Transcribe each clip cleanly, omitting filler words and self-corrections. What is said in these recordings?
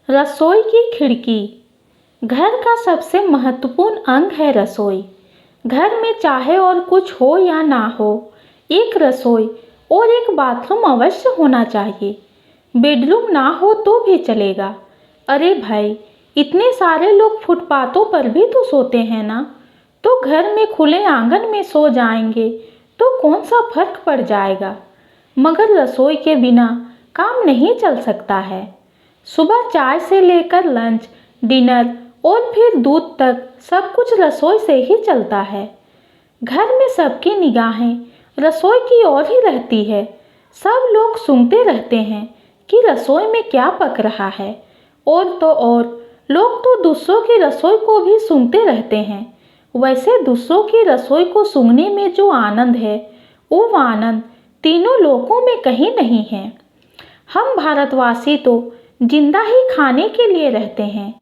रसोई की खिड़की। घर का सबसे महत्वपूर्ण अंग है रसोई। घर में चाहे और कुछ हो या ना हो, एक रसोई और एक बाथरूम अवश्य होना चाहिए। बेडरूम ना हो तो भी चलेगा। अरे भाई, इतने सारे लोग फुटपाथों पर भी तो सोते हैं ना। तो घर में खुले आंगन में सो जाएंगे तो कौन सा फर्क पड़ जाएगा। मगर रसोई के बिना काम नहीं चल सकता है। सुबह चाय से लेकर लंच, डिनर और फिर दूध तक सब कुछ रसोई से ही चलता है। घर में सबकी निगाहें रसोई की ओर ही रहती है। सब लोग सुनते रहते हैं कि रसोई में क्या पक रहा है। और तो और लोग तो दूसरों की रसोई को भी सुनते रहते हैं। वैसे दूसरों की रसोई को सूंघने में जो आनंद है, वो आनंद तीनों लोकों में कहीं नहीं है। हम भारतवासी तो जिंदा ही खाने के लिए रहते हैं।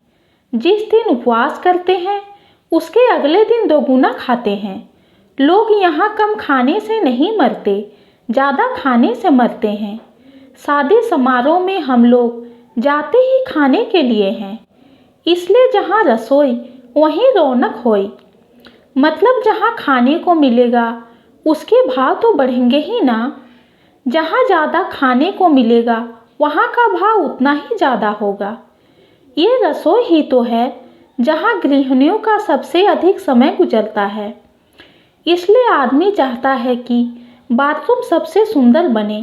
जिस दिन उपवास करते हैं उसके अगले दिन दोगुना खाते हैं। लोग यहाँ कम खाने से नहीं मरते, ज़्यादा खाने से मरते हैं। शादी समारोह में हम लोग जाते ही खाने के लिए हैं। इसलिए जहाँ रसोई वहीं रौनक होई। मतलब जहाँ खाने को मिलेगा उसके भाव तो बढ़ेंगे ही ना। जहाँ ज़्यादा खाने को मिलेगा वहाँ का भाव उतना ही ज़्यादा होगा। ये रसोई ही तो है जहाँ गृहिणियों का सबसे अधिक समय गुजरता है। इसलिए आदमी चाहता है कि बाथरूम सबसे सुंदर बने,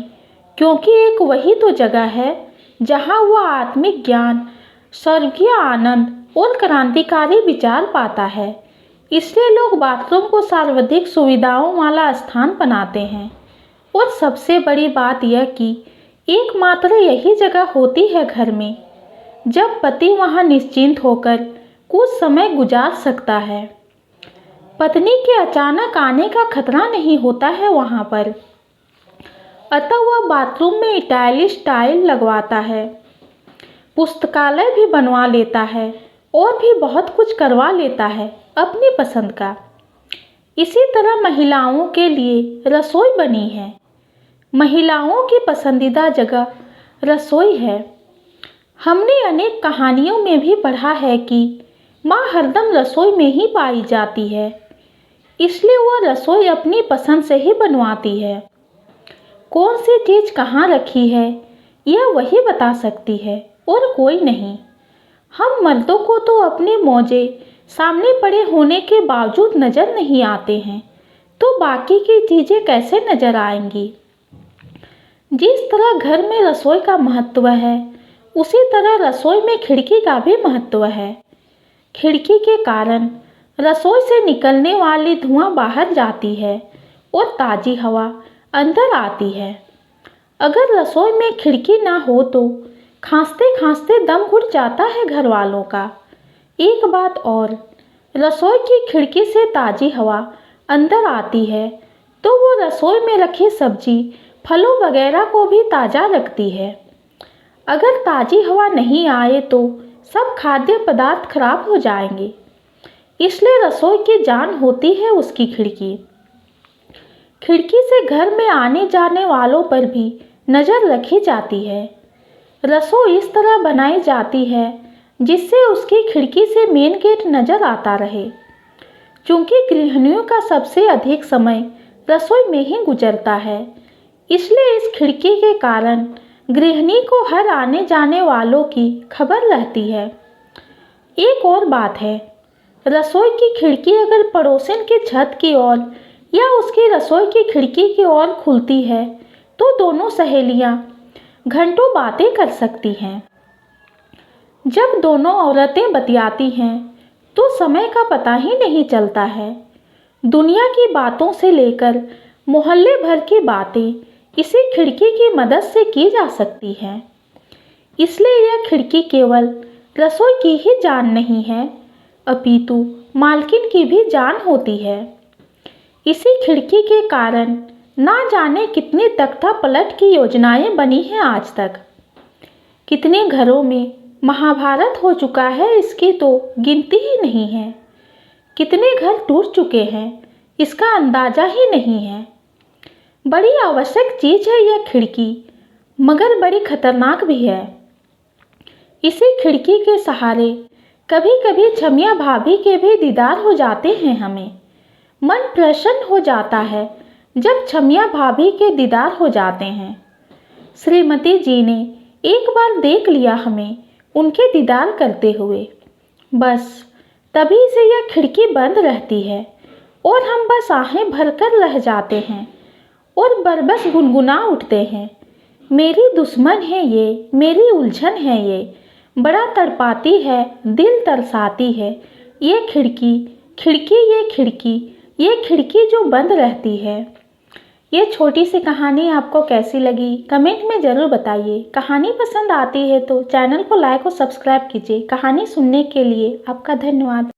क्योंकि एक वही तो जगह है जहाँ वह आत्मिक ज्ञान, स्वर्गीय आनंद और क्रांतिकारी विचार पाता है। इसलिए लोग बाथरूम को सर्वाधिक सुविधाओं वाला स्थान बनाते हैं। और सबसे बड़ी बात यह कि एकमात्र यही जगह होती है घर में जब पति वहां निश्चिंत होकर कुछ समय गुजार सकता है। पत्नी के अचानक आने का खतरा नहीं होता है वहां पर। अतः वह बाथरूम में स्टाइलिश टाइल लगवाता है, पुस्तकालय भी बनवा लेता है और भी बहुत कुछ करवा लेता है अपनी पसंद का। इसी तरह महिलाओं के लिए रसोई बनी है। महिलाओं की पसंदीदा जगह रसोई है। हमने अनेक कहानियों में भी पढ़ा है कि माँ हरदम रसोई में ही पाई जाती है। इसलिए वह रसोई अपनी पसंद से ही बनवाती है। कौन सी चीज़ कहाँ रखी है यह वही बता सकती है और कोई नहीं। हम मर्दों को तो अपने मौजे सामने पड़े होने के बावजूद नज़र नहीं आते हैं, तो बाकी की चीज़ें कैसे नज़र आएंगी। जिस तरह घर में रसोई का महत्व है, उसी तरह रसोई में खिड़की का भी महत्व है। खिड़की के कारण रसोई से निकलने वाली धुआं बाहर जाती है और ताज़ी हवा अंदर आती है। अगर रसोई में खिड़की ना हो तो खांसते खांसते दम घुट जाता है घर वालों का। एक बात और, रसोई की खिड़की से ताज़ी हवा अंदर आती है तो वो रसोई में रखी सब्जी, फलों वगैरह को भी ताज़ा रखती है। अगर ताज़ी हवा नहीं आए तो सब खाद्य पदार्थ खराब हो जाएंगे। इसलिए रसोई की जान होती है उसकी खिड़की। खिड़की से घर में आने जाने वालों पर भी नज़र रखी जाती है। रसोई इस तरह बनाई जाती है जिससे उसकी खिड़की से मेन गेट नज़र आता रहे। चूँकि गृहिणियों का सबसे अधिक समय रसोई में ही गुजरता है, इसलिए इस खिड़की के कारण गृहिणी को हर आने जाने वालों की खबर रहती है। एक और बात है, रसोई की खिड़की अगर पड़ोसन की छत की ओर या उसकी रसोई की खिड़की की ओर खुलती है तो दोनों सहेलियां घंटों बातें कर सकती हैं। जब दोनों औरतें बतियाती हैं तो समय का पता ही नहीं चलता है। दुनिया की बातों से लेकर मोहल्ले भर की बातें इसी खिड़की की मदद से की जा सकती हैं। इसलिए यह खिड़की केवल रसोई की ही जान नहीं है, अपितु मालकिन की भी जान होती है। इसी खिड़की के कारण ना जाने कितनी तख्ता पलट की योजनाएं बनी हैं आज तक। कितने घरों में महाभारत हो चुका है इसकी तो गिनती ही नहीं है। कितने घर टूट चुके हैं इसका अंदाजा ही नहीं है। बड़ी आवश्यक चीज़ है यह खिड़की, मगर बड़ी खतरनाक भी है। इसी खिड़की के सहारे कभी कभी छमिया भाभी के भी दीदार हो जाते हैं हमें। मन प्रसन्न हो जाता है जब छमिया भाभी के दीदार हो जाते हैं। श्रीमती जी ने एक बार देख लिया हमें उनके दीदार करते हुए, बस तभी से यह खिड़की बंद रहती है और हम बस आहें भरकर रह जाते हैं और बरबस गुनगुना उठते हैं, मेरी दुश्मन है ये, मेरी उलझन है ये, बड़ा तड़पाती है, दिल तरसाती है, ये खिड़की खिड़की ये खिड़की जो बंद रहती है। ये छोटी सी कहानी आपको कैसी लगी कमेंट में ज़रूर बताइए। कहानी पसंद आती है तो चैनल को लाइक और सब्सक्राइब कीजिए। कहानी सुनने के लिए आपका धन्यवाद।